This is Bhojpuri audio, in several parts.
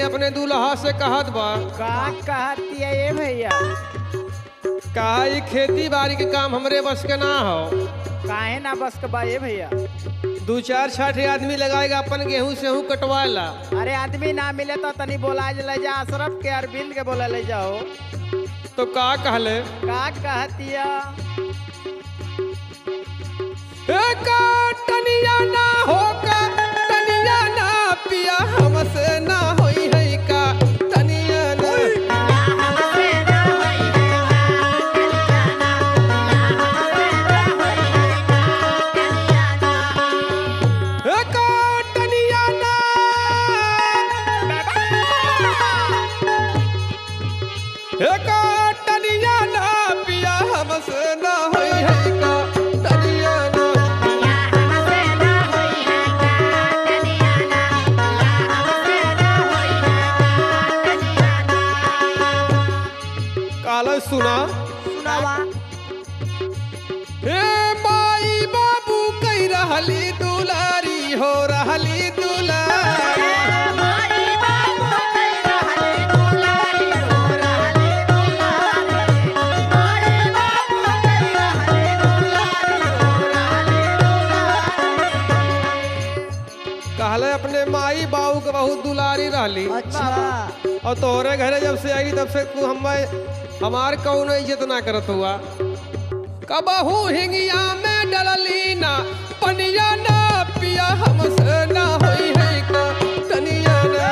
अपने दूल्हा से कहत बा का कहती है ये भैया? कहा ई खेती बाड़ी के काम हमरे बस के ना हो। काहे ना बस के बा ये भैया? 2-4-6 आदमी लगाएगा अपन गेहूं सेहूं कटवाएला। अरे आदमी ना मिले तो तनी बोला ले जा, अशरफ के अरविंद के बोला ले जाओ। तो का कहले का कहती है? टनिया ना होगा टनिया ना पिया हमसे ना होई है का टनिया ना टनिया ना टनिया ना पिया हमसे ना होई है का टनिया ना काला सुना सुनावा। हे माई बाबू कई रहली दुलारी हो रहली दुलारी कहले अपने माई बाबू के बहुत दुलारी रहली। अच्छा। और तोहरे घरे जब से आई तब से तू हमार कौनो इज्जत ना करत हुआ। कबहू हिंगिया में डलली ना पनिया ना पिया हमसे ना होई है का टनिया ना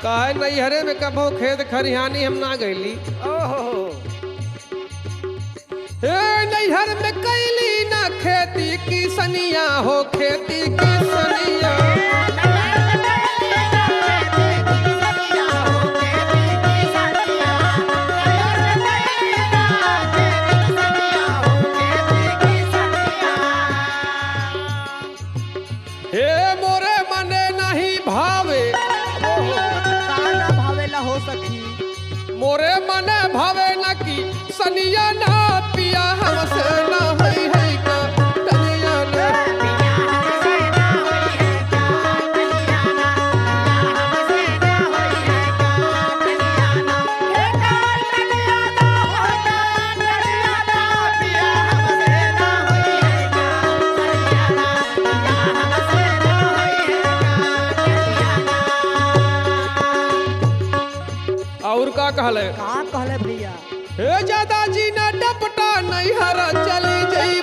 काहे नैहरे में कबो खेत खरिहानी हम ना गईली। ओहो। हे नैहर में कैली ना खेती की सनिया हो खेती की सनिया हे मोरे मने नहीं भावे ना भावेला हो सखी। मोरे मने भावे न की सनिया ना पिया हमसे ना होई है का टनिया ना और का कहले का कहले भैया? हे ज्यादा जी ना डपटा नहीं हरा चली जई